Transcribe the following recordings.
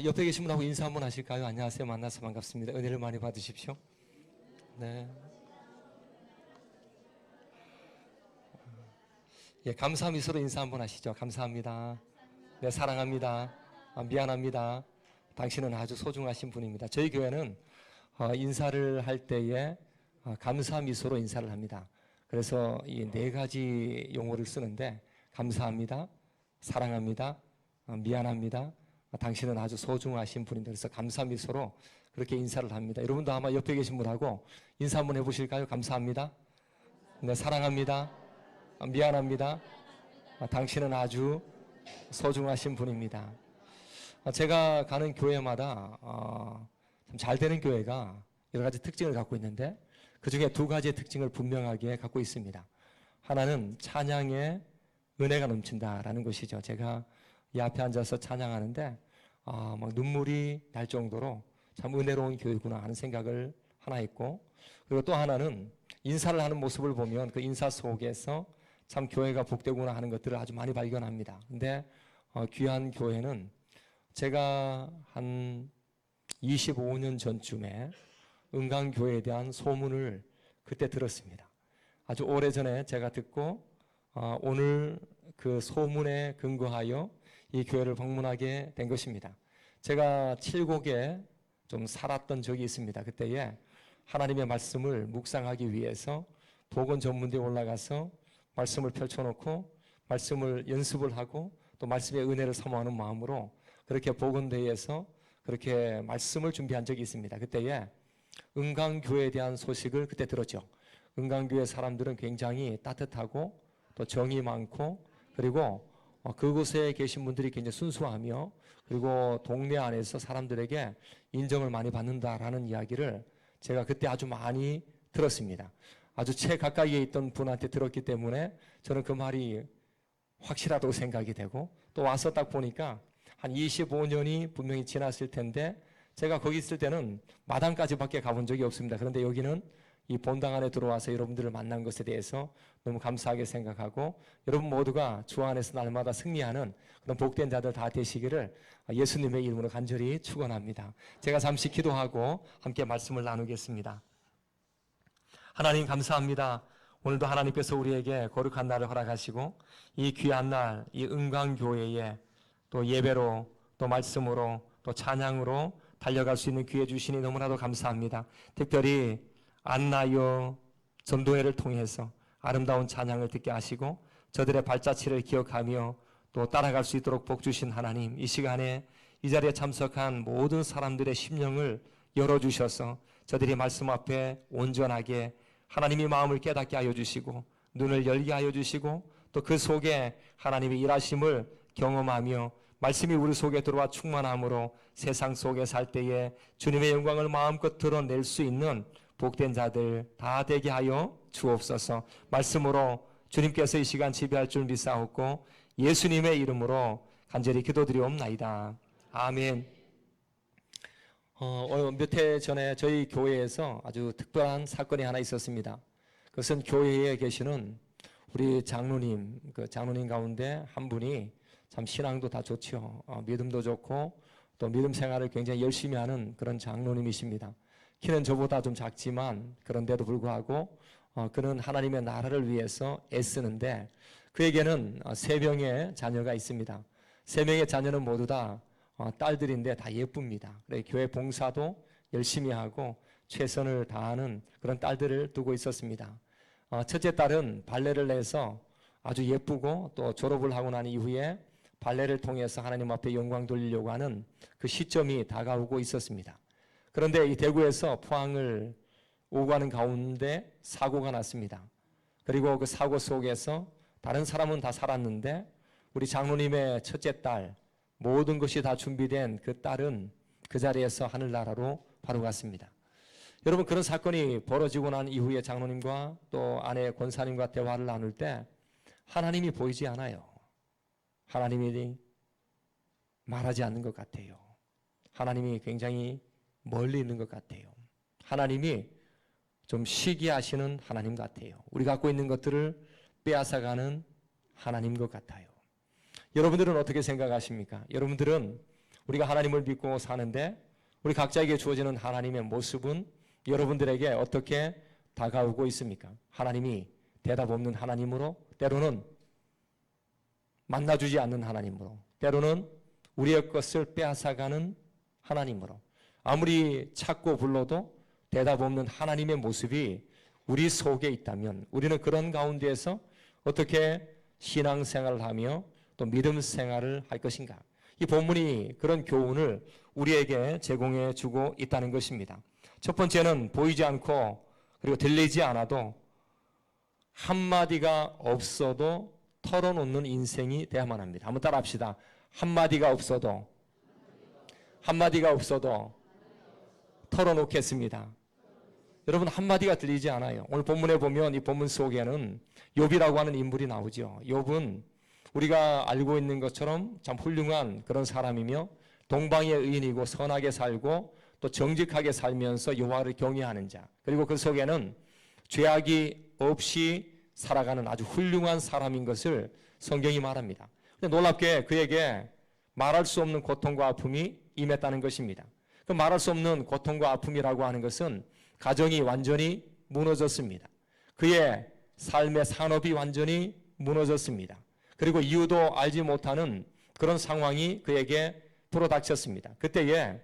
옆에 계신 분하고 인사 한번 하실까요? 안녕하세요. 만나서 반갑습니다. 은혜를 많이 받으십시오. 네. 예, 감사 미소로 인사 한번 하시죠. 감사합니다. 네, 사랑합니다. 미안합니다. 당신은 아주 소중하신 분입니다. 저희 교회는 인사를 할 때에 감사 미소로 인사를 합니다. 그래서 이 네 가지 용어를 쓰는데 감사합니다. 사랑합니다. 미안합니다. 당신은 아주 소중하신 분인데 그래서 감사 미소로 그렇게 인사를 합니다. 여러분도 아마 옆에 계신 분하고 인사 한번 해보실까요? 감사합니다. 네, 사랑합니다. 미안합니다. 당신은 아주 소중하신 분입니다. 제가 가는 교회마다 참 잘 되는 교회가 여러 가지 특징을 갖고 있는데 그 중에 두 가지의 특징을 분명하게 갖고 있습니다. 하나는 찬양의 은혜가 넘친다라는 것이죠. 제가 이 앞에 앉아서 찬양하는데 막 눈물이 날 정도로 참 은혜로운 교회구나 하는 생각을 하나 했고, 그리고 또 하나는 인사를 하는 모습을 보면 그 인사 속에서 참 교회가 복되구나 하는 것들을 아주 많이 발견합니다. 근데 귀한 교회는 제가 한 25년 전쯤에 은강교회에 대한 소문을 그때 들었습니다. 아주 오래전에 제가 듣고 오늘 그 소문에 근거하여 이 교회를 방문하게 된 것입니다. 제가 칠곡에 좀 살았던 적이 있습니다. 그때에 하나님의 말씀을 묵상하기 위해서 복원 전문대에 올라가서 말씀을 펼쳐놓고 말씀을 연습을 하고 또 말씀의 은혜를 사모하는 마음으로 그렇게 복원대에서 그렇게 말씀을 준비한 적이 있습니다. 그때에 은강교회에 대한 소식을 그때 들었죠. 은강교회 사람들은 굉장히 따뜻하고 또 정이 많고 그리고 그곳에 계신 분들이 굉장히 순수하며 그리고 동네 안에서 사람들에게 인정을 많이 받는다라는 이야기를 제가 그때 아주 많이 들었습니다. 아주 채 가까이에 있던 분한테 들었기 때문에 저는 그 말이 확실하다고 생각이 되고 또 와서 딱 보니까 한 25년이 분명히 지났을 텐데 제가 거기 있을 때는 마당까지밖에 가본 적이 없습니다. 그런데 여기는 이 본당 안에 들어와서 여러분들을 만난 것에 대해서 너무 감사하게 생각하고 여러분 모두가 주 안에서 날마다 승리하는 그런 복된 자들 다 되시기를 예수님의 이름으로 간절히 축원합니다. 제가 잠시 기도하고 함께 말씀을 나누겠습니다. 하나님 감사합니다. 오늘도 하나님께서 우리에게 거룩한 날을 허락하시고 이 귀한 날, 이 은광교회에 또 예배로 또 말씀으로 또 찬양으로 달려갈 수 있는 기회 주시니 너무나도 감사합니다. 특별히 안나요 전도회를 통해서 아름다운 찬양을 듣게 하시고 저들의 발자취를 기억하며 또 따라갈 수 있도록 복 주신 하나님, 이 시간에 이 자리에 참석한 모든 사람들의 심령을 열어주셔서 저들이 말씀 앞에 온전하게 하나님의 마음을 깨닫게 하여 주시고 눈을 열게 하여 주시고 또 그 속에 하나님의 일하심을 경험하며 말씀이 우리 속에 들어와 충만함으로 세상 속에 살 때에 주님의 영광을 마음껏 드러낼 수 있는 복된 자들 다 되게 하여 주옵소서. 말씀으로 주님께서 이 시간 지배할 줄 믿사옵고 예수님의 이름으로 간절히 기도드리옵나이다. 아멘. 몇 해 전에 저희 교회에서 아주 특별한 사건이 하나 있었습니다. 그것은 교회에 계시는 우리 장로님, 그 장로님 가운데 한 분이 참 신앙도 다 좋죠. 믿음도 좋고 또 믿음 생활을 굉장히 열심히 하는 그런 장로님이십니다. 키는 저보다 좀 작지만 그런데도 불구하고 그는 하나님의 나라를 위해서 애쓰는데 그에게는 3명의 자녀가 있습니다. 3명의 자녀는 모두 다 딸들인데 다 예쁩니다. 교회 봉사도 열심히 하고 최선을 다하는 그런 딸들을 두고 있었습니다. 첫째 딸은 발레를 해서 아주 예쁘고 또 졸업을 하고 난 이후에 발레를 통해서 하나님 앞에 영광 돌리려고 하는 그 시점이 다가오고 있었습니다. 그런데 이 대구에서 포항을 오고 가는 가운데 사고가 났습니다. 그리고 그 사고 속에서 다른 사람은 다 살았는데 우리 장로님의 첫째 딸, 모든 것이 다 준비된 그 딸은 그 자리에서 하늘나라로 바로 갔습니다. 여러분, 그런 사건이 벌어지고 난 이후에 장로님과 또 아내 권사님과 대화를 나눌 때 하나님이 보이지 않아요. 하나님이 말하지 않는 것 같아요. 하나님이 굉장히 멀리 있는 것 같아요. 하나님이 좀 쉬게 하시는 하나님 같아요. 우리 갖고 있는 것들을 빼앗아가는 하나님 것 같아요. 여러분들은 어떻게 생각하십니까? 여러분들은 우리가 하나님을 믿고 사는데 우리 각자에게 주어지는 하나님의 모습은 여러분들에게 어떻게 다가오고 있습니까? 하나님이 대답 없는 하나님으로, 때로는 만나주지 않는 하나님으로, 때로는 우리의 것을 빼앗아가는 하나님으로, 아무리 찾고 불러도 대답 없는 하나님의 모습이 우리 속에 있다면 우리는 그런 가운데에서 어떻게 신앙생활을 하며 또 믿음 생활을 할 것인가? 이 본문이 그런 교훈을 우리에게 제공해 주고 있다는 것입니다. 첫 번째는 보이지 않고 그리고 들리지 않아도 한마디가 없어도 털어놓는 인생이 돼야만 합니다. 한번 따라 합시다. 한마디가 없어도 털어놓겠습니다. 여러분, 한마디가 들리지 않아요. 오늘 본문에 보면 이 본문 속에는 욥이라고 하는 인물이 나오죠. 욥은 우리가 알고 있는 것처럼 참 훌륭한 그런 사람이며 동방의 의인이고 선하게 살고 또 정직하게 살면서 여호와를 경외하는 자, 그리고 그 속에는 죄악이 없이 살아가는 아주 훌륭한 사람인 것을 성경이 말합니다. 근데 놀랍게 그에게 말할 수 없는 고통과 아픔이 임했다는 것입니다. 그 말할 수 없는 고통과 아픔이라고 하는 것은 가정이 완전히 무너졌습니다. 그의 삶의 산업이 완전히 무너졌습니다. 그리고 이유도 알지 못하는 그런 상황이 그에게 불어닥쳤습니다. 그때에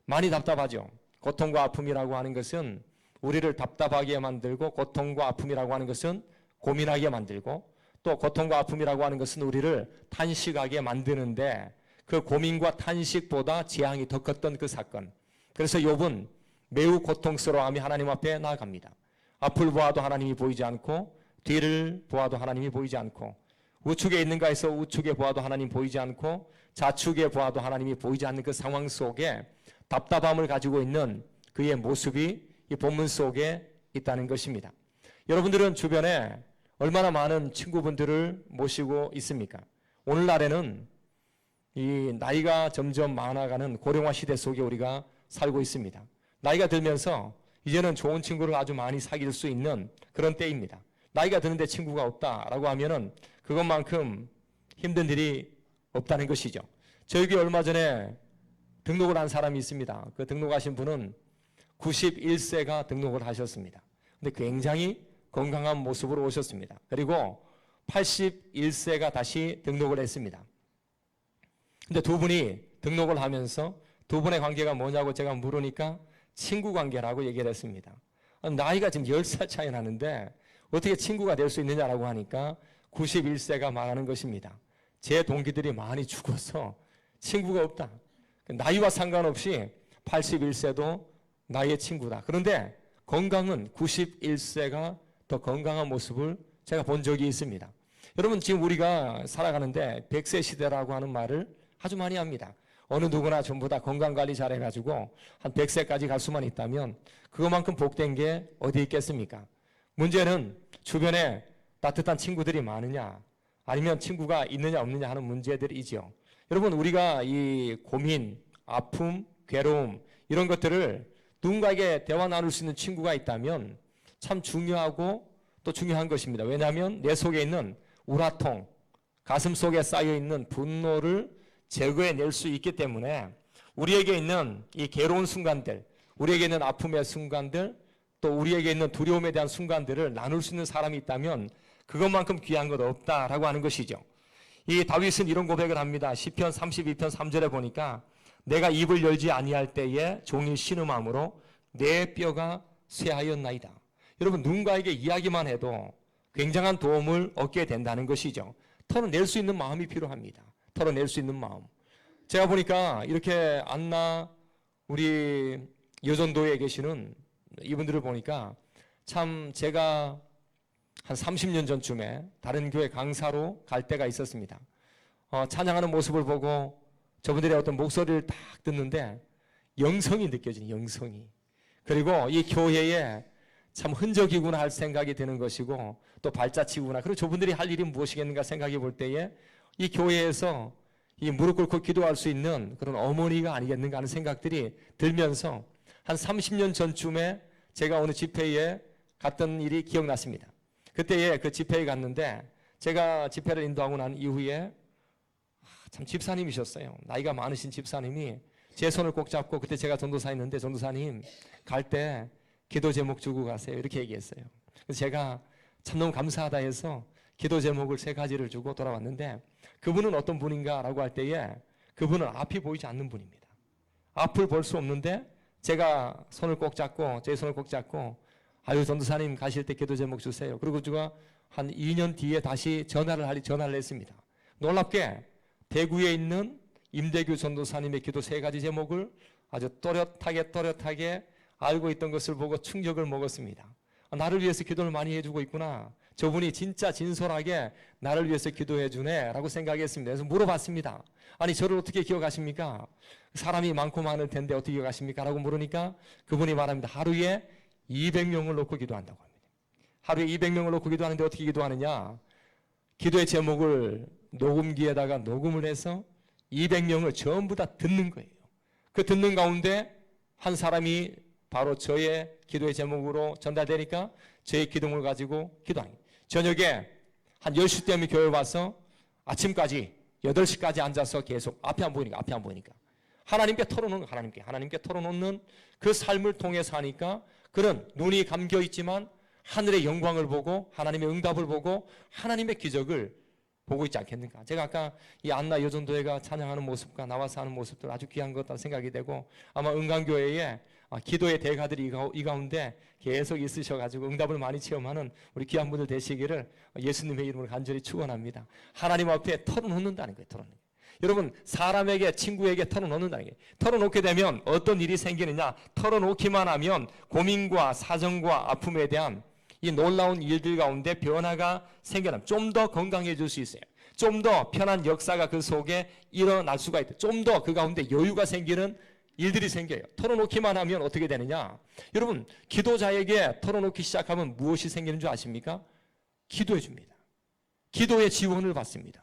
많이 답답하죠. 고통과 아픔이라고 하는 것은 우리를 답답하게 만들고, 고통과 아픔이라고 하는 것은 고민하게 만들고, 또 고통과 아픔이라고 하는 것은 우리를 탄식하게 만드는데, 그 고민과 탄식보다 재앙이 더 컸던 그 사건. 그래서 욥은 매우 고통스러워하며 하나님 앞에 나아갑니다. 앞을 보아도 하나님이 보이지 않고, 뒤를 보아도 하나님이 보이지 않고, 우측에 있는가 해서 우측에 보아도 하나님 보이지 않고, 좌측에 보아도 하나님이 보이지 않는 그 상황 속에 답답함을 가지고 있는 그의 모습이 이 본문 속에 있다는 것입니다. 여러분들은 주변에 얼마나 많은 친구분들을 모시고 있습니까? 오늘날에는 이 나이가 점점 많아가는 고령화 시대 속에 우리가 살고 있습니다. 나이가 들면서 이제는 좋은 친구를 아주 많이 사귈 수 있는 그런 때입니다. 나이가 드는데 친구가 없다라고 하면은 그것만큼 힘든 일이 없다는 것이죠. 저에게 얼마 전에 등록을 한 사람이 있습니다. 그 등록하신 분은 91세가 등록을 하셨습니다. 근데 굉장히 건강한 모습으로 오셨습니다. 그리고 81세가 다시 등록을 했습니다. 근데 두 분이 등록을 하면서 두 분의 관계가 뭐냐고 제가 물으니까 친구 관계라고 얘기를 했습니다. 나이가 지금 10살 차이 나는데 어떻게 친구가 될 수 있느냐라고 하니까 91세가 말하는 것입니다. 제 동기들이 많이 죽어서 친구가 없다. 나이와 상관없이 81세도 나의 친구다. 그런데 건강은 91세가 더 건강한 모습을 제가 본 적이 있습니다. 여러분, 지금 우리가 살아가는데 100세 시대라고 하는 말을 아주 많이 합니다. 어느 누구나 전부 다 건강관리 잘해가지고 한 100세까지 갈 수만 있다면 그것만큼 복된 게 어디 있겠습니까? 문제는 주변에 따뜻한 친구들이 많으냐, 아니면 친구가 있느냐 없느냐 하는 문제들이죠. 여러분, 우리가 이 고민, 아픔, 괴로움 이런 것들을 누군가에게 대화 나눌 수 있는 친구가 있다면 참 중요하고 또 중요한 것입니다. 왜냐하면 내 속에 있는 우라통, 가슴 속에 쌓여있는 분노를 제거해낼 수 있기 때문에 우리에게 있는 이 괴로운 순간들, 우리에게 있는 아픔의 순간들, 또 우리에게 있는 두려움에 대한 순간들을 나눌 수 있는 사람이 있다면 그것만큼 귀한 것 없다라고 하는 것이죠. 이 다윗은 이런 고백을 합니다. 시편 32편 3절에 보니까 내가 입을 열지 아니할 때에 종일 신음함으로 내 뼈가 쇠하였나이다. 여러분, 누군가에게 이야기만 해도 굉장한 도움을 얻게 된다는 것이죠. 털어낼 수 있는 마음이 필요합니다. 털어낼 수 있는 마음. 제가 보니까 이렇게 안나 우리 여전도에 계시는 이분들을 보니까 참 제가 한 30년 전쯤에 다른 교회 강사로 갈 때가 있었습니다. 찬양하는 모습을 보고 저분들의 어떤 목소리를 딱 듣는데 영성이 느껴지는, 영성이. 그리고 이 교회에 참 흔적이구나 할 생각이 드는 것이고 또 발자취구나. 그리고 저분들이 할 일이 무엇이겠는가 생각해 볼 때에 이 교회에서 이 무릎 꿇고 기도할 수 있는 그런 어머니가 아니겠는가 하는 생각들이 들면서 한 30년 전쯤에 제가 어느 집회에 갔던 일이 기억났습니다. 그때에 그 집회에 갔는데 제가 집회를 인도하고 난 이후에 참 집사님이셨어요. 나이가 많으신 집사님이 제 손을 꼭 잡고, 그때 제가 전도사였는데, 전도사님 갈 때 기도 제목 주고 가세요, 이렇게 얘기했어요. 그래서 제가 참 너무 감사하다 해서 기도 제목을 3가지를 주고 돌아왔는데, 그분은 어떤 분인가 라고 할 때에 그분은 앞이 보이지 않는 분입니다. 앞을 볼 수 없는데 제가 손을 꼭 잡고, 제 손을 꼭 잡고, 아유 전도사님 가실 때 기도 제목 주세요. 그리고 제가 한 2년 뒤에 다시 전화를 했습니다. 놀랍게 대구에 있는 임대규 전도사님의 기도 3가지 제목을 아주 또렷하게 알고 있던 것을 보고 충격을 먹었습니다. 나를 위해서 기도를 많이 해주고 있구나. 저분이 진짜 진솔하게 나를 위해서 기도해 주네 라고 생각했습니다. 그래서 물어봤습니다. 아니 저를 어떻게 기억하십니까? 사람이 많고 많을 텐데 어떻게 기억하십니까? 라고 물으니까 그분이 말합니다. 하루에 200명을 놓고 기도한다고 합니다. 하루에 200명을 놓고 기도하는데 어떻게 기도하느냐? 기도의 제목을 녹음기에다가 녹음을 해서 200명을 전부 다 듣는 거예요. 그 듣는 가운데 한 사람이 바로 저의 기도의 제목으로 전달되니까 저의 기도를 가지고 기도하는 거예요. 저녁에 한 10시 때문에 교회 와서 아침까지 8시까지 앉아서 계속 앞이 안 보이니까 하나님께 털어놓는 거예요. 하나님께 털어놓는 그 삶을 통해서 하니까 그는 눈이 감겨 있지만 하늘의 영광을 보고 하나님의 응답을 보고 하나님의 기적을 보고 있지 않겠는가. 제가 아까 이 안나 여전도회가 찬양하는 모습과 나와서 하는 모습들 아주 귀한 것 같다는 생각이 되고, 아마 은강교회에 기도의 대가들이 이 가운데 계속 있으셔가지고 응답을 많이 체험하는 우리 귀한 분들 되시기를 예수님의 이름으로 간절히 축원합니다. 하나님 앞에 털어놓는다는 거예요. 털어놓는. 여러분 사람에게, 친구에게 털어놓는다는 거예요. 털어놓게 되면 어떤 일이 생기느냐? 털어놓기만 하면 고민과 사정과 아픔에 대한 이 놀라운 일들 가운데 변화가 생겨나면 좀 더 건강해질 수 있어요. 좀 더 편한 역사가 그 속에 일어날 수가 있다. 좀 더 그 가운데 여유가 생기는 일들이 생겨요. 털어놓기만 하면 어떻게 되느냐? 여러분 기도자에게 털어놓기 시작하면 무엇이 생기는 줄 아십니까? 기도해 줍니다. 기도의 지원을 받습니다.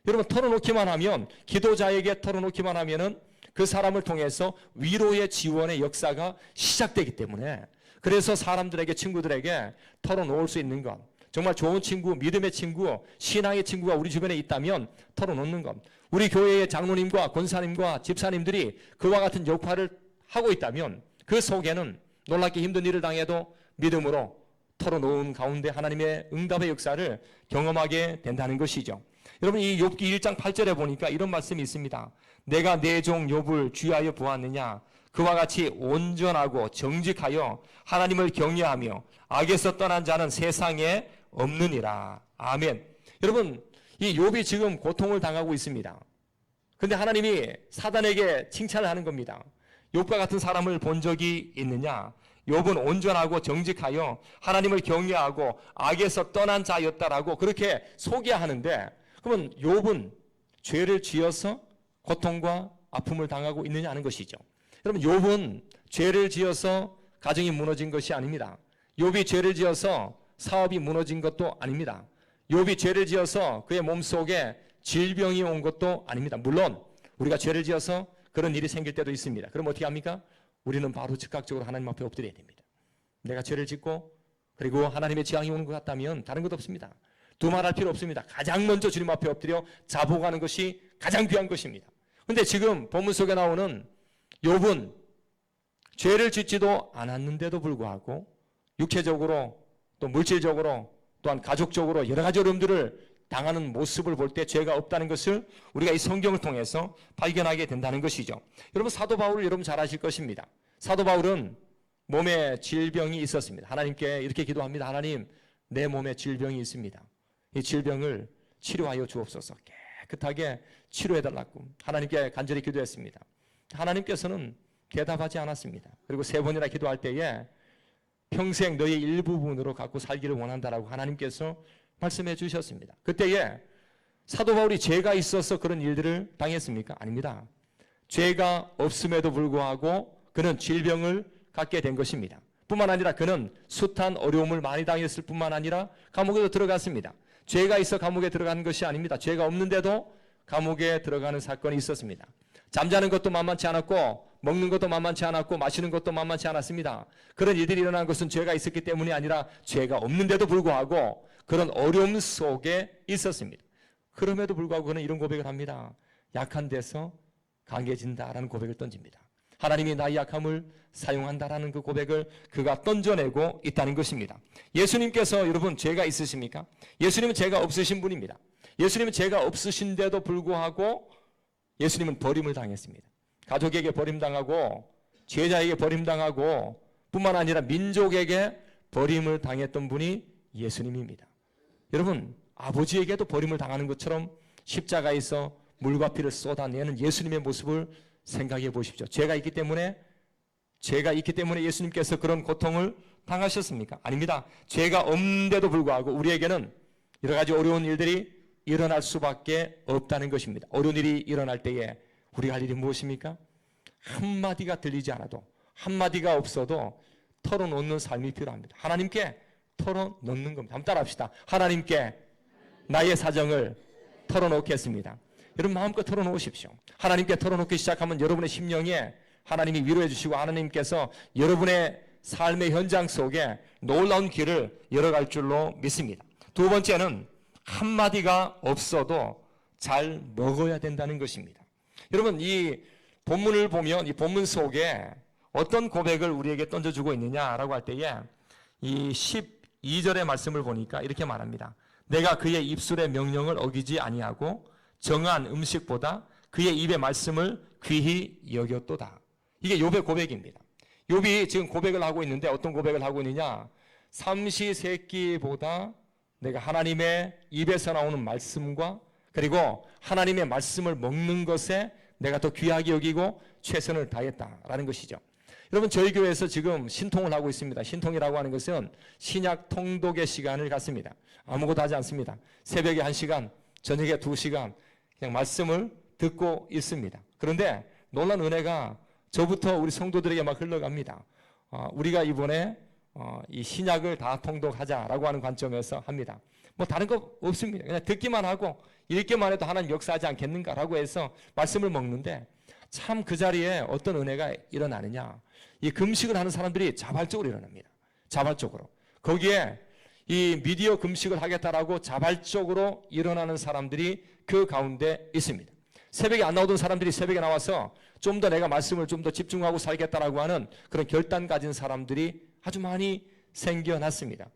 여러분 털어놓기만 하면, 기도자에게 털어놓기만 하면은 그 사람을 통해서 위로의 지원의 역사가 시작되기 때문에, 그래서 사람들에게, 친구들에게 털어놓을 수 있는 것, 정말 좋은 친구, 믿음의 친구, 신앙의 친구가 우리 주변에 있다면 털어놓는 것, 우리 교회의 장로님과 권사님과 집사님들이 그와 같은 역할을 하고 있다면 그 속에는 놀랍게 힘든 일을 당해도 믿음으로 털어놓은 가운데 하나님의 응답의 역사를 경험하게 된다는 것이죠. 여러분 이 욥기 1장 8절에 보니까 이런 말씀이 있습니다. 내가 내 종 욥을 귀하여 보았느냐? 그와 같이 온전하고 정직하여 하나님을 경외하며 악에서 떠난 자는 세상에 없느니라. 아멘. 여러분 이 욥이 지금 고통을 당하고 있습니다. 그런데 하나님이 사단에게 칭찬을 하는 겁니다. 욥과 같은 사람을 본 적이 있느냐? 욥은 온전하고 정직하여 하나님을 경외하고 악에서 떠난 자였다라고 그렇게 소개하는데, 그러면 욥은 죄를 지어서 고통과 아픔을 당하고 있느냐 하는 것이죠. 여러분 욥은 죄를 지어서 가정이 무너진 것이 아닙니다. 욥이 죄를 지어서 사업이 무너진 것도 아닙니다. 욥이 죄를 지어서 그의 몸속에 질병이 온 것도 아닙니다. 물론 우리가 죄를 지어서 그런 일이 생길 때도 있습니다. 그럼 어떻게 합니까? 우리는 바로 즉각적으로 하나님 앞에 엎드려야 됩니다. 내가 죄를 짓고 그리고 하나님의 재앙이 오는 것 같다면 다른 것 없습니다. 두말할 필요 없습니다. 가장 먼저 주님 앞에 엎드려 자복하는 것이 가장 귀한 것입니다. 그런데 지금 본문 속에 나오는 욥은 죄를 짓지도 않았는데도 불구하고 육체적으로 또 물질적으로 또한 가족적으로 여러 가지 어려움들을 당하는 모습을 볼 때 죄가 없다는 것을 우리가 이 성경을 통해서 발견하게 된다는 것이죠. 여러분 사도 바울을 여러분 잘 아실 것입니다. 사도 바울은 몸에 질병이 있었습니다. 하나님께 이렇게 기도합니다. 하나님 내 몸에 질병이 있습니다. 이 질병을 치료하여 주옵소서. 깨끗하게 치료해달라고 하나님께 간절히 기도했습니다. 하나님께서는 대답하지 않았습니다. 그리고 3번이나 기도할 때에 평생 너의 일부분으로 갖고 살기를 원한다라고 하나님께서 말씀해 주셨습니다. 그때에 사도 바울이 죄가 있어서 그런 일들을 당했습니까? 아닙니다. 죄가 없음에도 불구하고 그는 질병을 갖게 된 것입니다. 뿐만 아니라 그는 숱한 어려움을 많이 당했을 뿐만 아니라 감옥에도 들어갔습니다. 죄가 있어 감옥에 들어가는 것이 아닙니다. 죄가 없는데도 감옥에 들어가는 사건이 있었습니다. 잠자는 것도 만만치 않았고 먹는 것도 만만치 않았고 마시는 것도 만만치 않았습니다. 그런 일들이 일어난 것은 죄가 있었기 때문이 아니라 죄가 없는데도 불구하고 그런 어려움 속에 있었습니다. 그럼에도 불구하고 그는 이런 고백을 합니다. 약한 데서 강해진다라는 고백을 던집니다. 하나님이 나의 약함을 사용한다라는 그 고백을 그가 던져내고 있다는 것입니다. 예수님께서 여러분 죄가 있으십니까? 예수님은 죄가 없으신 분입니다. 예수님은 죄가 없으신데도 불구하고 예수님은 버림을 당했습니다. 가족에게 버림당하고 제자에게 버림당하고 뿐만 아니라 민족에게 버림을 당했던 분이 예수님입니다. 여러분, 아버지에게도 버림을 당하는 것처럼 십자가에서 물과 피를 쏟아내는 예수님의 모습을 생각해 보십시오. 죄가 있기 때문에 예수님께서 그런 고통을 당하셨습니까? 아닙니다. 죄가 없는데도 불구하고 우리에게는 여러 가지 어려운 일들이 일어날 수밖에 없다는 것입니다. 어려운 일이 일어날 때에 우리가 할 일이 무엇입니까? 한마디가 들리지 않아도, 한마디가 없어도 털어놓는 삶이 필요합니다. 하나님께 털어놓는 겁니다. 한번 따라합시다. 하나님께 나의 사정을 털어놓겠습니다. 여러분 마음껏 털어놓으십시오. 하나님께 털어놓기 시작하면 여러분의 심령에 하나님이 위로해 주시고 하나님께서 여러분의 삶의 현장 속에 놀라운 길을 열어갈 줄로 믿습니다. 두 번째는 한마디가 없어도 잘 먹어야 된다는 것입니다. 여러분 이 본문을 보면 이 본문 속에 어떤 고백을 우리에게 던져주고 있느냐라고 할 때에 이 12절의 말씀을 보니까 이렇게 말합니다. 내가 그의 입술의 명령을 어기지 아니하고 정한 음식보다 그의 입의 말씀을 귀히 여겼도다. 이게 욥의 고백입니다. 욥이 지금 고백을 하고 있는데 어떤 고백을 하고 있느냐? 삼시세끼보다 내가 하나님의 입에서 나오는 말씀과 그리고 하나님의 말씀을 먹는 것에 내가 더 귀하게 여기고 최선을 다했다라는 것이죠. 여러분 저희 교회에서 지금 신통을 하고 있습니다. 신통이라고 하는 것은 신약 통독의 시간을 갖습니다. 아무것도 하지 않습니다. 새벽에 1시간, 저녁에 2시간 그냥 말씀을 듣고 있습니다. 그런데 놀란 은혜가 저부터 우리 성도들에게 막 흘러갑니다. 우리가 이번에 이 신약을 다 통독하자라고 하는 관점에서 합니다. 뭐 다른 거 없습니다. 그냥 듣기만 하고 읽기만 해도 하나님 역사하지 않겠는가라고 해서 말씀을 먹는데 참 그 자리에 어떤 은혜가 일어나느냐. 이 금식을 하는 사람들이 자발적으로 일어납니다. 자발적으로. 거기에 이 미디어 금식을 하겠다라고 자발적으로 일어나는 사람들이 그 가운데 있습니다. 새벽에 안 나오던 사람들이 새벽에 나와서 좀 더 내가 말씀을 좀 더 집중하고 살겠다라고 하는 그런 결단 가진 사람들이 아주 많이 생겨났습니다.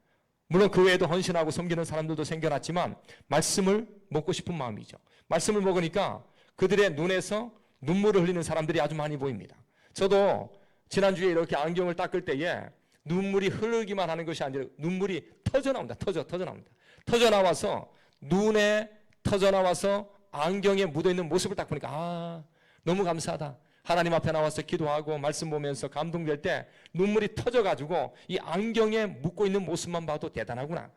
물론 그 외에도 헌신하고 섬기는 사람들도 생겨났지만 말씀을 먹고 싶은 마음이죠. 말씀을 먹으니까 그들의 눈에서 눈물을 흘리는 사람들이 아주 많이 보입니다. 저도 지난주에 이렇게 안경을 닦을 때에 눈물이 흐르기만 하는 것이 아니라 눈물이 터져나옵니다. 터져나옵니다. 터져나와서 눈에 터져나와서 안경에 묻어있는 모습을 딱 보니까 너무 감사하다. 하나님 앞에 나와서 기도하고 말씀 보면서 감동될 때 눈물이 터져가지고 이 안경에 묻고 있는 모습만 봐도 대단하구나.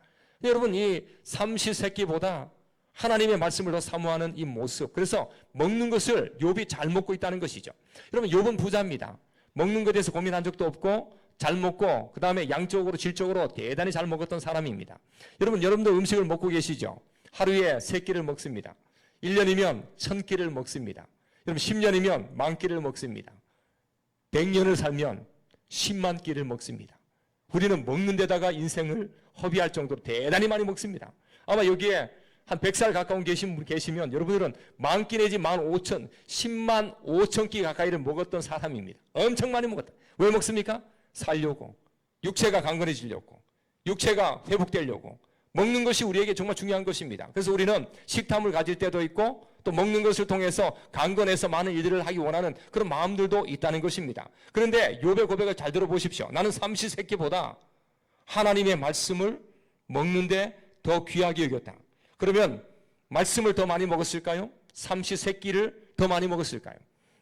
여러분 이 삼시세끼보다 하나님의 말씀을 더 사모하는 이 모습, 그래서 먹는 것을 욥이 잘 먹고 있다는 것이죠. 여러분 욥은 부자입니다. 먹는 것에 대해서 고민한 적도 없고 잘 먹고 그 다음에 양적으로 질적으로 대단히 잘 먹었던 사람입니다. 여러분도 음식을 먹고 계시죠? 하루에 3끼를 먹습니다. 1년이면 1000끼를 먹습니다. 여러분 10년이면 10,000끼를 먹습니다. 100년을 살면 10만 끼를 먹습니다. 우리는 먹는 데다가 인생을 허비할 정도로 대단히 많이 먹습니다. 아마 여기에 한 100살 가까운 계신 분 계시면 여러분들은 10,000끼 내지 15,000, 10만 5,000끼 가까이를 먹었던 사람입니다. 엄청 많이 먹었다. 왜 먹습니까? 살려고, 육체가 강건해지려고, 육체가 회복되려고. 먹는 것이 우리에게 정말 중요한 것입니다. 그래서 우리는 식탐을 가질 때도 있고 또 먹는 것을 통해서 강건해서 많은 일들을 하기 원하는 그런 마음들도 있다는 것입니다. 그런데 욥의 고백을 잘 들어보십시오. 나는 삼시세끼보다 하나님의 말씀을 먹는데 더 귀하게 여겼다. 그러면 말씀을 더 많이 먹었을까요? 삼시세끼를 더 많이 먹었을까요?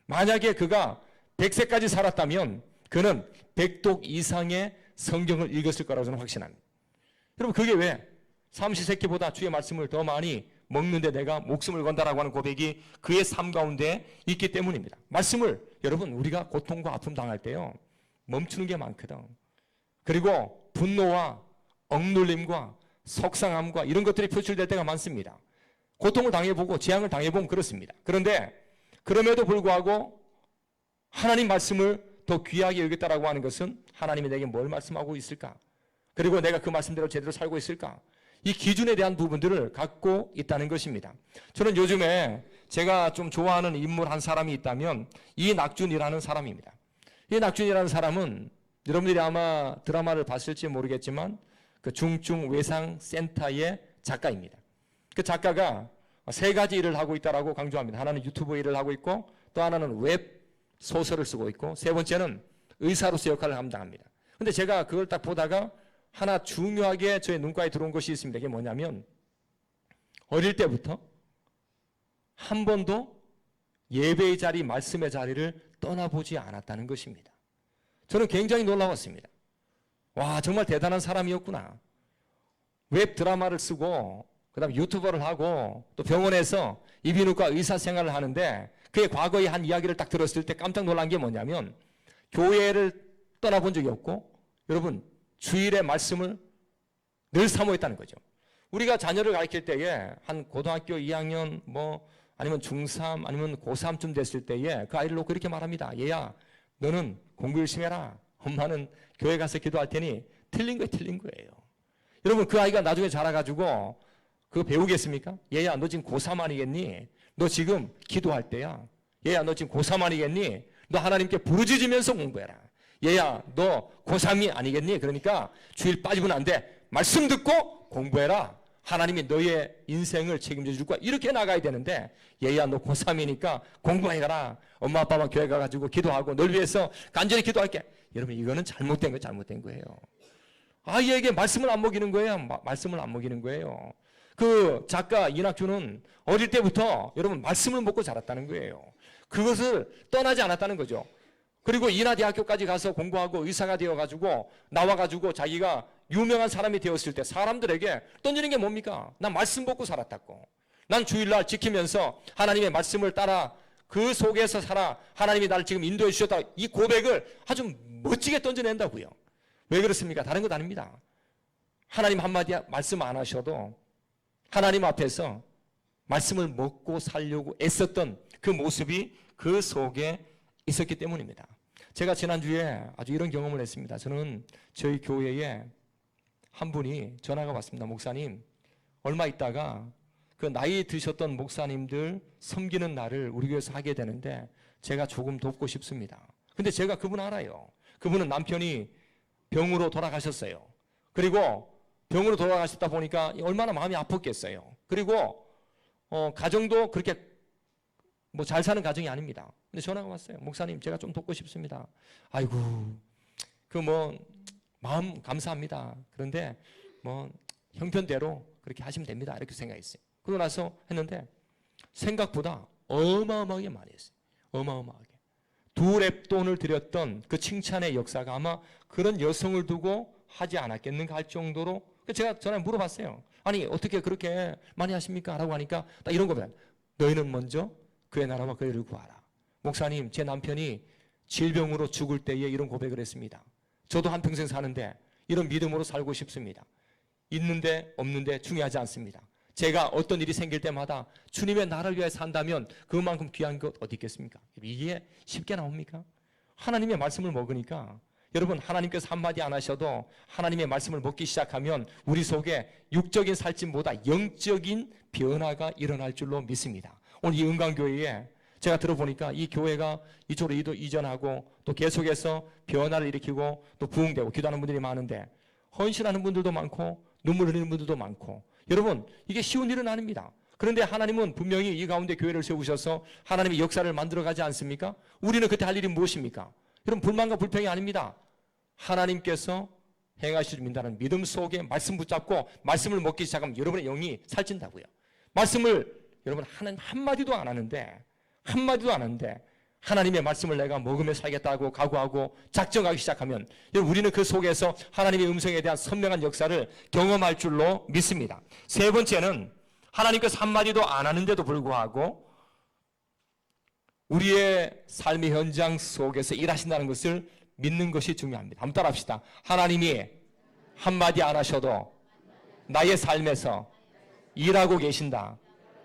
만약에 그가 100세까지 살았다면 그는 100독 이상의 성경을 읽었을 거라고 저는 확신합니다. 여러분 그게 왜? 삼시세끼보다 주의 말씀을 더 많이 먹는데 내가 목숨을 건다라고 하는 고백이 그의 삶 가운데 있기 때문입니다. 말씀을 여러분 우리가 고통과 아픔 당할 때요 멈추는 게 많거든. 그리고 분노와 억눌림과 속상함과 이런 것들이 표출될 때가 많습니다. 고통을 당해보고 재앙을 당해보면 그렇습니다. 그런데 그럼에도 불구하고 하나님 말씀을 더 귀하게 여겼다라고 하는 것은 하나님이 내게 뭘 말씀하고 있을까? 그리고 내가 그 말씀대로 제대로 살고 있을까? 이 기준에 대한 부분들을 갖고 있다는 것입니다. 저는 요즘에 제가 좀 좋아하는 인물 한 사람이 있다면 이낙준이라는 사람입니다. 이낙준이라는 사람은 여러분들이 아마 드라마를 봤을지 모르겠지만 그 중증외상센터의 작가입니다. 그 작가가 세 가지 일을 하고 있다라고 강조합니다. 하나는 유튜브 일을 하고 있고, 또 하나는 웹 소설을 쓰고 있고, 세 번째는 의사로서 역할을 감당합니다. 근데 제가 그걸 딱 보다가 하나 중요하게 저의 눈가에 들어온 것이 있습니다. 이게 뭐냐면 어릴 때부터 한 번도 예배의 자리, 말씀의 자리를 떠나보지 않았다는 것입니다. 저는 굉장히 놀라웠습니다. 와, 정말 대단한 사람이었구나. 웹 드라마를 쓰고 그다음에 유튜버를 하고 또 병원에서 이비인후과 의사 생활을 하는데 그의 과거의 한 이야기를 딱 들었을 때 깜짝 놀란 게 뭐냐면 교회를 떠나본 적이 없고 여러분 주일의 말씀을 늘 사모했다는 거죠. 우리가 자녀를 가르칠 때에 한 고등학교 2학년 아니면 중3 아니면 고3쯤 됐을 때에 그 아이를 놓고 이렇게 말합니다. 얘야 너는 공부 열심히 해라. 엄마는 교회 가서 기도할 테니 틀린 거예요. 여러분 그 아이가 나중에 자라가지고 그거 배우겠습니까? 얘야 너 지금 고3 아니겠니? 너 지금 기도할 때야. 얘야 너 지금 고3 아니겠니? 너 하나님께 부르짖으면서 공부해라. 얘야 너 고3이 아니겠니? 그러니까 주일 빠지면 안 돼. 말씀 듣고 공부해라. 하나님이 너의 인생을 책임져 줄 거야. 이렇게 나가야 되는데 얘야 너 고3이니까 공부해라. 엄마 아빠만 교회 가가지고 기도하고 널 위해서 간절히 기도할게. 여러분 이거는 잘못된 거예요. 아이에게 말씀을 안 먹이는 거예요. 말씀을 안 먹이는 거예요. 그 작가 이낙준은 어릴 때부터 여러분 말씀을 먹고 자랐다는 거예요. 그것을 떠나지 않았다는 거죠. 그리고 인하대학교까지 가서 공부하고 의사가 되어가지고 나와가지고 자기가 유명한 사람이 되었을 때 사람들에게 던지는 게 뭡니까? 난 말씀 먹고 살았다고. 난 주일날 지키면서 하나님의 말씀을 따라 그 속에서 살아. 하나님이 나를 지금 인도해 주셨다. 이 고백을 아주 멋지게 던져낸다고요. 왜 그렇습니까? 다른 것 아닙니다. 하나님 한마디 말씀 안 하셔도 하나님 앞에서 말씀을 먹고 살려고 애썼던 그 모습이 그 속에 있었기 때문입니다. 제가 지난주에 아주 이런 경험을 했습니다. 저는 저희 교회에 한 분이 전화가 왔습니다. 목사님, 얼마 있다가 그 나이 드셨던 목사님들 섬기는 날을 우리 교회에서 하게 되는데 제가 조금 돕고 싶습니다. 근데 제가 그분 알아요. 그분은 남편이 병으로 돌아가셨어요. 그리고 병으로 돌아가셨다 보니까 얼마나 마음이 아팠겠어요. 그리고 가정도 그렇게 잘 사는 가정이 아닙니다. 근데 전화가 왔어요. 목사님, 제가 좀 돕고 싶습니다. 아이고, 마음 감사합니다. 그런데 형편대로 그렇게 하시면 됩니다. 이렇게 생각했어요. 그러고 나서 했는데 생각보다 어마어마하게 많이 했어요. 어마어마하게. 두 랩돈을 드렸던 그 칭찬의 역사가 아마 그런 여성을 두고 하지 않았겠는가 할 정도로 제가 전화에 물어봤어요. 아니 어떻게 그렇게 많이 하십니까? 라고 하니까 딱 이런 거면 너희는 먼저 그의 나라와 그의 의를 구하라. 목사님, 제 남편이 질병으로 죽을 때에 이런 고백을 했습니다. 저도 한평생 사는데 이런 믿음으로 살고 싶습니다. 있는데 없는데 중요하지 않습니다. 제가 어떤 일이 생길 때마다 주님의 나라를 위해 산다면 그만큼 귀한 것 어디 있겠습니까? 이게 쉽게 나옵니까? 하나님의 말씀을 먹으니까 여러분 하나님께서 한마디 안 하셔도 하나님의 말씀을 먹기 시작하면 우리 속에 육적인 살찜보다 영적인 변화가 일어날 줄로 믿습니다. 오늘 이 은광교회에 제가 들어보니까 이 교회가 이쪽으로 이전하고 또 계속해서 변화를 일으키고 또 부흥되고 기도하는 분들이 많은데 헌신하는 분들도 많고 눈물 흘리는 분들도 많고 여러분 이게 쉬운 일은 아닙니다. 그런데 하나님은 분명히 이 가운데 교회를 세우셔서 하나님의 역사를 만들어가지 않습니까? 우리는 그때 할 일이 무엇입니까? 여러분 불만과 불평이 아닙니다. 하나님께서 행하실 줄 믿는다는 믿음 속에 말씀 붙잡고 말씀을 먹기 시작하면 여러분의 영이 살찐다고요. 말씀을 여러분 한마디도 안 하는데 하나님의 말씀을 내가 먹으며 살겠다고 각오하고 작정하기 시작하면 우리는 그 속에서 하나님의 음성에 대한 선명한 역사를 경험할 줄로 믿습니다. 세 번째는 하나님께서 한마디도 안 하는데도 불구하고 우리의 삶의 현장 속에서 일하신다는 것을 믿는 것이 중요합니다. 한번 따라합시다. 하나님이 한마디 안 하셔도 나의 삶에서 일하고 계신다.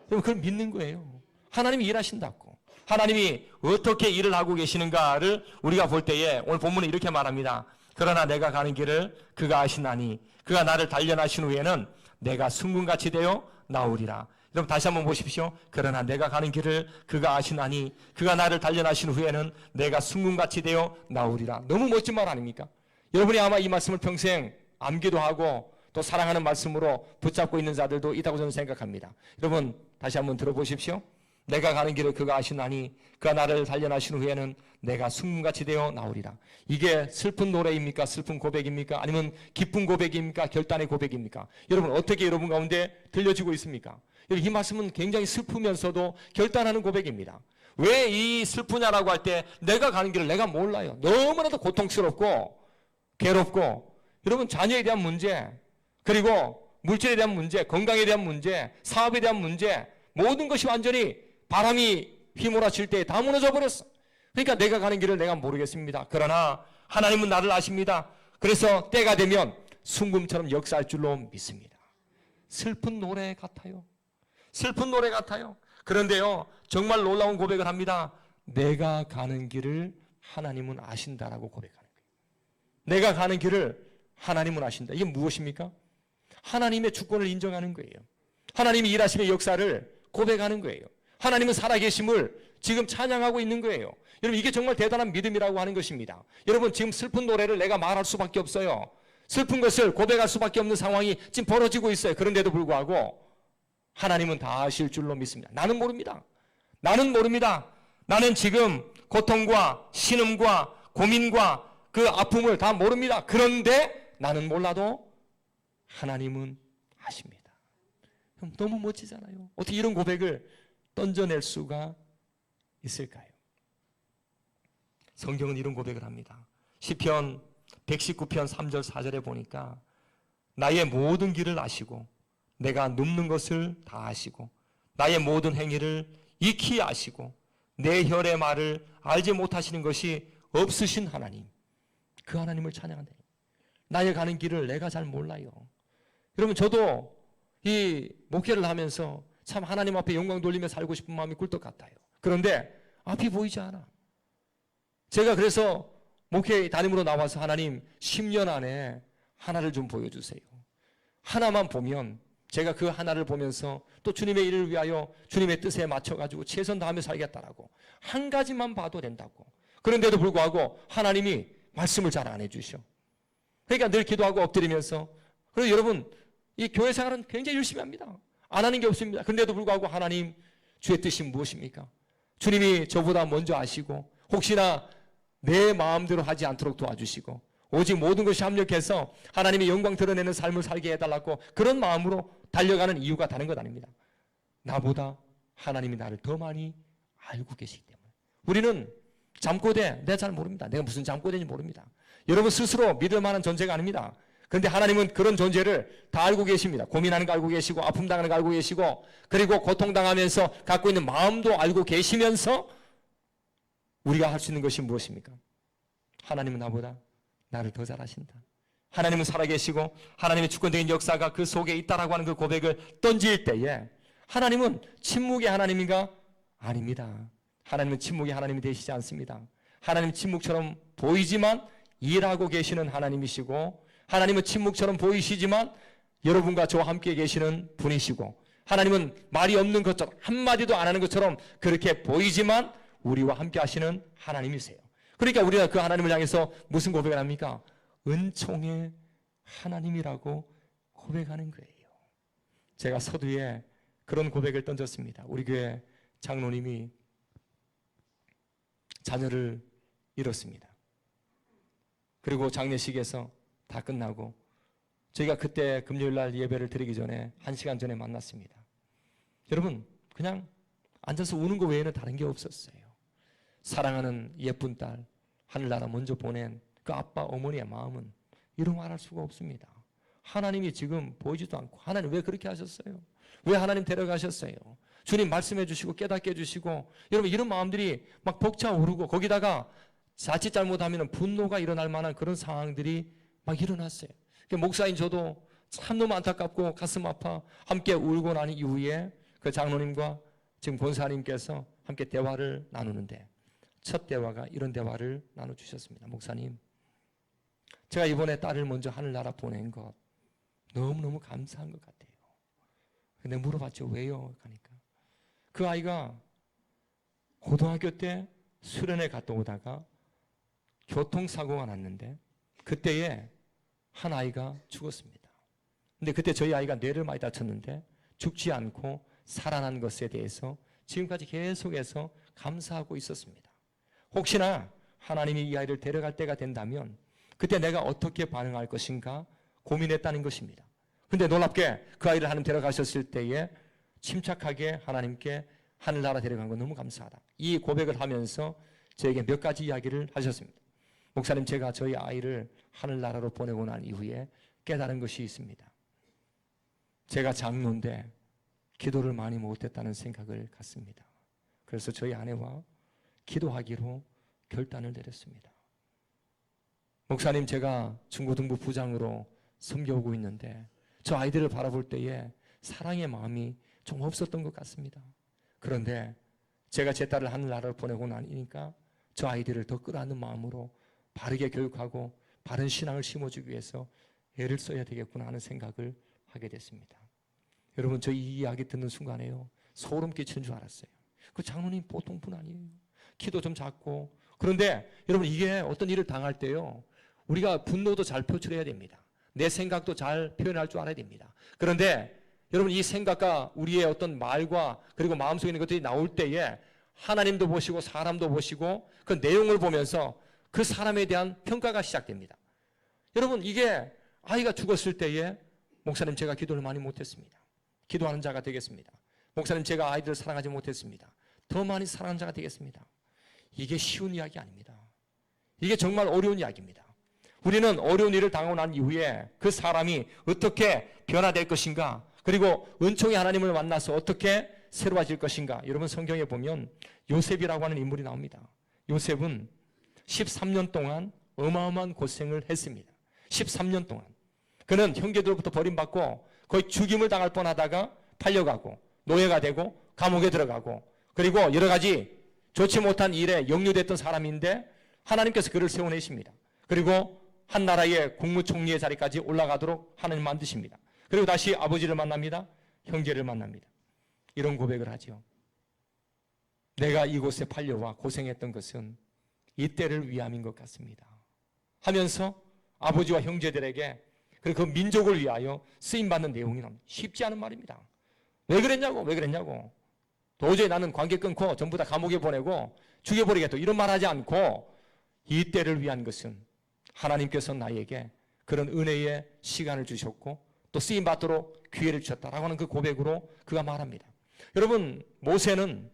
그럼 그걸 믿는 거예요. 하나님이 일하신다고. 하나님이 어떻게 일을 하고 계시는가를 우리가 볼 때에 오늘 본문은 이렇게 말합니다. 그러나 내가 가는 길을 그가 아시나니 그가 나를 단련하신 후에는 내가 순금같이 되어 나오리라. 여러분 다시 한번 보십시오. 그러나 내가 가는 길을 그가 아시나니 그가 나를 단련하신 후에는 내가 순금같이 되어 나오리라. 너무 멋진 말 아닙니까? 여러분이 아마 이 말씀을 평생 암기도 하고 또 사랑하는 말씀으로 붙잡고 있는 자들도 있다고 저는 생각합니다. 여러분 다시 한번 들어보십시오. 내가 가는 길을 그가 아시나니 그가 나를 단련하신 후에는 내가 순금같이 되어 나오리라. 이게 슬픈 노래입니까? 슬픈 고백입니까? 아니면 기쁜 고백입니까? 결단의 고백입니까? 여러분 어떻게 여러분 가운데 들려지고 있습니까? 이 말씀은 굉장히 슬프면서도 결단하는 고백입니다. 왜 이 슬프냐라고 할 때 내가 가는 길을 내가 몰라요. 너무나도 고통스럽고 괴롭고 여러분 자녀에 대한 문제 그리고 물질에 대한 문제, 건강에 대한 문제, 사업에 대한 문제 모든 것이 완전히 바람이 휘몰아칠 때 다 무너져 버렸어. 그러니까 내가 가는 길을 내가 모르겠습니다. 그러나 하나님은 나를 아십니다. 그래서 때가 되면 순금처럼 역사할 줄로 믿습니다. 슬픈 노래 같아요. 슬픈 노래 같아요. 그런데요 정말 놀라운 고백을 합니다. 내가 가는 길을 하나님은 아신다라고 고백하는 거예요. 내가 가는 길을 하나님은 아신다. 이게 무엇입니까? 하나님의 주권을 인정하는 거예요. 하나님이 일하심의 역사를 고백하는 거예요. 하나님은 살아계심을 지금 찬양하고 있는 거예요. 여러분 이게 정말 대단한 믿음이라고 하는 것입니다. 여러분 지금 슬픈 노래를 내가 말할 수밖에 없어요. 슬픈 것을 고백할 수밖에 없는 상황이 지금 벌어지고 있어요. 그런데도 불구하고 하나님은 다 아실 줄로 믿습니다. 나는 모릅니다. 나는 모릅니다. 나는 지금 고통과 신음과 고민과 그 아픔을 다 모릅니다. 그런데 나는 몰라도 하나님은 아십니다. 너무 멋지잖아요. 어떻게 이런 고백을 던져낼 수가 있을까요? 성경은 이런 고백을 합니다. 시편 119편 3절 4절에 보니까 나의 모든 길을 아시고 내가 눕는 것을 다 아시고 나의 모든 행위를 익히 아시고 내 혈의 말을 알지 못하시는 것이 없으신 하나님, 그 하나님을 찬양한다. 나의 가는 길을 내가 잘 몰라요. 여러분 저도 이 목회를 하면서 참 하나님 앞에 영광 돌리며 살고 싶은 마음이 꿀떡 같아요. 그런데 앞이 보이지 않아. 제가 그래서 목회 담임으로 나와서 하나님 10년 안에 하나를 좀 보여주세요. 하나만 보면 제가 그 하나를 보면서 또 주님의 일을 위하여 주님의 뜻에 맞춰가지고 최선 다하며 살겠다라고 한 가지만 봐도 된다고. 그런데도 불구하고 하나님이 말씀을 잘 안 해주셔. 그러니까 늘 기도하고 엎드리면서 그리고 여러분 이 교회 생활은 굉장히 열심히 합니다. 안 하는 게 없습니다. 그런데도 불구하고 하나님 주의 뜻이 무엇입니까? 주님이 저보다 먼저 아시고 혹시나 내 마음대로 하지 않도록 도와주시고 오직 모든 것이 합력해서 하나님의 영광 드러내는 삶을 살게 해달라고 그런 마음으로 달려가는 이유가 다른 것 아닙니다. 나보다 하나님이 나를 더 많이 알고 계시기 때문에. 우리는 잠꼬대 내가 잘 모릅니다. 내가 무슨 잠꼬대인지 모릅니다. 여러분 스스로 믿을 만한 존재가 아닙니다. 그런데 하나님은 그런 존재를 다 알고 계십니다. 고민하는 거 알고 계시고 아픔 당하는 거 알고 계시고 그리고 고통당하면서 갖고 있는 마음도 알고 계시면서 우리가 할 수 있는 것이 무엇입니까? 하나님은 나보다 나를 더 잘 아신다. 하나님은 살아계시고 하나님의 주권적인 역사가 그 속에 있다라고 하는 그 고백을 던질 때에 하나님은 침묵의 하나님인가? 아닙니다. 하나님은 침묵의 하나님이 되시지 않습니다. 하나님은 침묵처럼 보이지만 일하고 계시는 하나님이시고 하나님은 침묵처럼 보이시지만 여러분과 저와 함께 계시는 분이시고 하나님은 말이 없는 것처럼 한마디도 안 하는 것처럼 그렇게 보이지만 우리와 함께 하시는 하나님이세요. 그러니까 우리가 그 하나님을 향해서 무슨 고백을 합니까? 은총의 하나님이라고 고백하는 거예요. 제가 서두에 그런 고백을 던졌습니다. 우리 교회 장로님이 자녀를 잃었습니다. 그리고 장례식에서 다 끝나고 저희가 그때 금요일날 예배를 드리기 전에 1시간 전에 만났습니다. 여러분 그냥 앉아서 우는 거 외에는 다른 게 없었어요. 사랑하는 예쁜 딸 하늘나라 먼저 보낸 그 아빠 어머니의 마음은 이런 말할 수가 없습니다. 하나님이 지금 보이지도 않고 하나님 왜 그렇게 하셨어요? 왜 하나님 데려가셨어요? 주님 말씀해 주시고 깨닫게 해주시고 여러분 이런 마음들이 막 벅차오르고 거기다가 자칫 잘못하면 분노가 일어날 만한 그런 상황들이 막 일어났어요. 목사인 저도 참 너무 안타깝고 가슴 아파 함께 울고 난 이후에 그 장로님과 지금 권사님께서 함께 대화를 나누는데 첫 대화가 이런 대화를 나눠주셨습니다. 목사님, 제가 이번에 딸을 먼저 하늘나라 보낸 것 너무너무 감사한 것 같아요. 근데 물어봤죠. 왜요? 하니까 그 아이가 고등학교 때 수련회 갔다 오다가 교통사고가 났는데 그때에 한 아이가 죽었습니다. 근데 그때 저희 아이가 뇌를 많이 다쳤는데 죽지 않고 살아난 것에 대해서 지금까지 계속해서 감사하고 있었습니다. 혹시나 하나님이 이 아이를 데려갈 때가 된다면 그때 내가 어떻게 반응할 것인가 고민했다는 것입니다. 근데 놀랍게 그 아이를 하나님 데려가셨을 때에 침착하게 하나님께 하늘나라 데려간 건 너무 감사하다. 이 고백을 하면서 저에게 몇 가지 이야기를 하셨습니다. 목사님, 제가 저희 아이를 하늘나라로 보내고 난 이후에 깨달은 것이 있습니다. 제가 장로인데 기도를 많이 못했다는 생각을 갖습니다. 그래서 저희 아내와 기도하기로 결단을 내렸습니다. 목사님, 제가 중고등부 부장으로 섬겨오고 있는데 저 아이들을 바라볼 때에 사랑의 마음이 좀 없었던 것 같습니다. 그런데 제가 제 딸을 하늘나라로 보내고 나니까 저 아이들을 더 끌어안는 마음으로 바르게 교육하고 바른 신앙을 심어주기 위해서 애를 써야 되겠구나 하는 생각을 하게 됐습니다. 여러분, 저 이 이야기 듣는 순간에요, 소름 끼치는 줄 알았어요. 그 장로님 보통 분 아니에요. 키도 좀 작고. 그런데 여러분, 이게 어떤 일을 당할 때요, 우리가 분노도 잘 표출해야 됩니다. 내 생각도 잘 표현할 줄 알아야 됩니다. 그런데 여러분, 이 생각과 우리의 어떤 말과 그리고 마음속에 있는 것들이 나올 때에 하나님도 보시고 사람도 보시고 그 내용을 보면서 그 사람에 대한 평가가 시작됩니다. 여러분, 이게 아이가 죽었을 때에 목사님, 제가 기도를 많이 못했습니다. 기도하는 자가 되겠습니다. 목사님, 제가 아이들을 사랑하지 못했습니다. 더 많이 사랑하는 자가 되겠습니다. 이게 쉬운 이야기 아닙니다. 이게 정말 어려운 이야기입니다. 우리는 어려운 일을 당하고 난 이후에 그 사람이 어떻게 변화될 것인가, 그리고 은총의 하나님을 만나서 어떻게 새로워질 것인가. 여러분, 성경에 보면 요셉이라고 하는 인물이 나옵니다. 요셉은 13년 동안 어마어마한 고생을 했습니다. 13년 동안 그는 형제들로부터 버림받고 거의 죽임을 당할 뻔하다가 팔려가고 노예가 되고 감옥에 들어가고 그리고 여러 가지 좋지 못한 일에 역류됐던 사람인데 하나님께서 그를 세워내십니다. 그리고 한 나라의 국무총리의 자리까지 올라가도록 하나님 만드십니다. 그리고 다시 아버지를 만납니다. 형제를 만납니다. 이런 고백을 하죠. 내가 이곳에 팔려와 고생했던 것은 이때를 위함인 것 같습니다 하면서 아버지와 형제들에게 그리고 그 민족을 위하여 쓰임받는 내용이 나옵니다. 쉽지 않은 말입니다. 왜 그랬냐고. 도저히 나는 관계 끊고 전부 다 감옥에 보내고 죽여버리겠다, 이런 말 하지 않고 이때를 위한 것은 하나님께서 나에게 그런 은혜의 시간을 주셨고 또 쓰임받도록 기회를 주셨다라고 하는 그 고백으로 그가 말합니다. 여러분, 모세는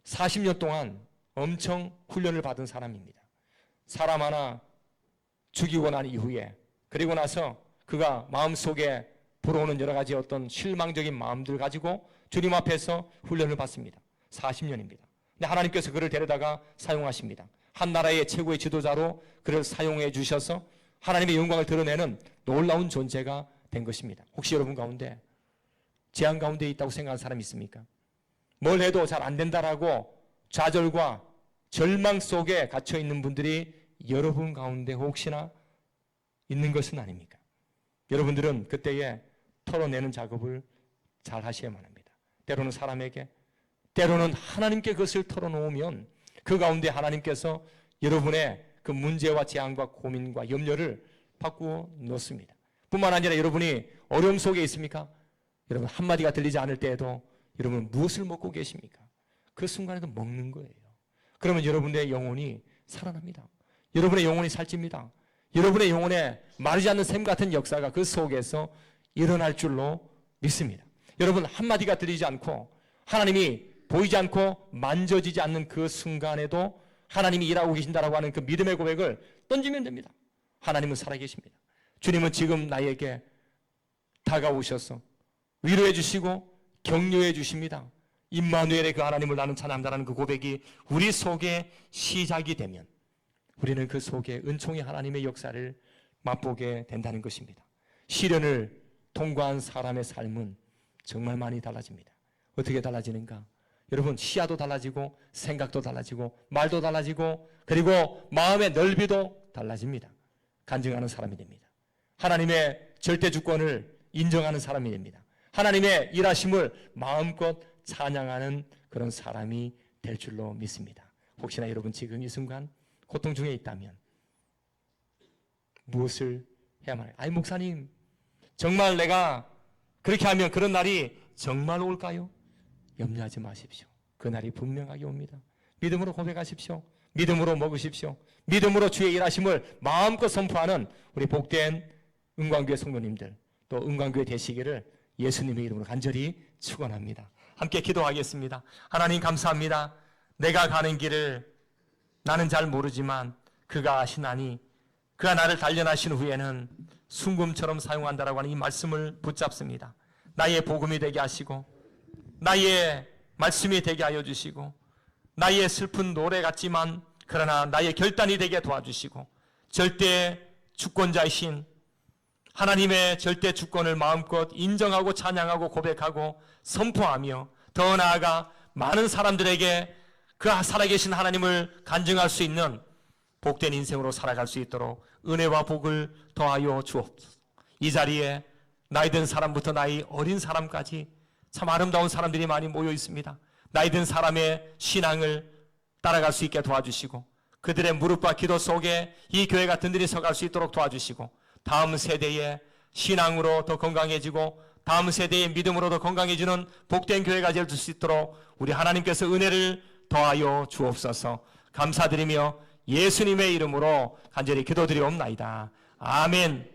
40년 동안 엄청 훈련을 받은 사람입니다. 사람 하나 죽이고 난 이후에, 그리고 나서 그가 마음속에 불어오는 여러 가지 어떤 실망적인 마음들 가지고 주님 앞에서 훈련을 받습니다. 40년입니다. 근데 하나님께서 그를 데려다가 사용하십니다. 한 나라의 최고의 지도자로 그를 사용해 주셔서 하나님의 영광을 드러내는 놀라운 존재가 된 것입니다. 혹시 여러분 가운데 재앙 가운데 있다고 생각하는 사람이 있습니까? 뭘 해도 잘 안 된다라고 좌절과 절망 속에 갇혀 있는 분들이 여러분 가운데 혹시나 있는 것은 아닙니까? 여러분들은 그때에 털어내는 작업을 잘 하셔야만 합니다. 때로는 사람에게, 때로는 하나님께 그것을 털어놓으면 그 가운데 하나님께서 여러분의 그 문제와 재앙과 고민과 염려를 바꾸어 놓습니다. 뿐만 아니라 여러분이 어려움 속에 있습니까? 여러분, 한마디가 들리지 않을 때에도 여러분 무엇을 먹고 계십니까? 그 순간에도 먹는 거예요. 그러면 여러분의 영혼이 살아납니다. 여러분의 영혼이 살찝니다. 여러분의 영혼에 마르지 않는 샘 같은 역사가 그 속에서 일어날 줄로 믿습니다. 여러분, 한마디가 들리지 않고 하나님이 보이지 않고 만져지지 않는 그 순간에도 하나님이 일하고 계신다라고 하는 그 믿음의 고백을 던지면 됩니다. 하나님은 살아계십니다. 주님은 지금 나에게 다가오셔서 위로해 주시고 격려해 주십니다. 임마누엘의 그 하나님을 나는 찬양한다는 그 고백이 우리 속에 시작이 되면 우리는 그 속에 은총의 하나님의 역사를 맛보게 된다는 것입니다. 시련을 통과한 사람의 삶은 정말 많이 달라집니다. 어떻게 달라지는가? 여러분, 시야도 달라지고 생각도 달라지고 말도 달라지고 그리고 마음의 넓이도 달라집니다. 간증하는 사람이 됩니다. 하나님의 절대 주권을 인정하는 사람이 됩니다. 하나님의 일하심을 마음껏 찬양하는 그런 사람이 될 줄로 믿습니다. 혹시나 여러분 지금 이 순간 고통 중에 있다면 무엇을 해야만 해요? 아니 목사님, 정말 내가 그렇게 하면 그런 날이 정말 올까요? 염려하지 마십시오. 그 날이 분명하게 옵니다. 믿음으로 고백하십시오. 믿음으로 먹으십시오. 믿음으로 주의 일하심을 마음껏 선포하는 우리 복된 은광교회 성도님들, 또 은광교회 되시기를 예수님의 이름으로 간절히 축원합니다. 함께 기도하겠습니다. 하나님 감사합니다. 내가 가는 길을 나는 잘 모르지만 그가 아시나니 그가 나를 단련하신 후에는 순금처럼 사용한다라고 하는 이 말씀을 붙잡습니다. 나의 복음이 되게 하시고 나의 말씀이 되게 하여 주시고 나의 슬픈 노래 같지만 그러나 나의 결단이 되게 도와주시고 절대 주권자이신 하나님의 절대 주권을 마음껏 인정하고 찬양하고 고백하고 선포하며 더 나아가 많은 사람들에게 그 살아계신 하나님을 간증할 수 있는 복된 인생으로 살아갈 수 있도록 은혜와 복을 더하여 주옵소서. 이 자리에 나이 든 사람부터 나이 어린 사람까지 참 아름다운 사람들이 많이 모여 있습니다. 나이 든 사람의 신앙을 따라갈 수 있게 도와주시고 그들의 무릎과 기도 속에 이 교회가 든든히 서갈 수 있도록 도와주시고 다음 세대의 신앙으로 더 건강해지고 다음 세대의 믿음으로 더 건강해지는 복된 교회가 될 수 있도록 우리 하나님께서 은혜를 더하여 주옵소서. 감사드리며 예수님의 이름으로 간절히 기도드리옵나이다. 아멘.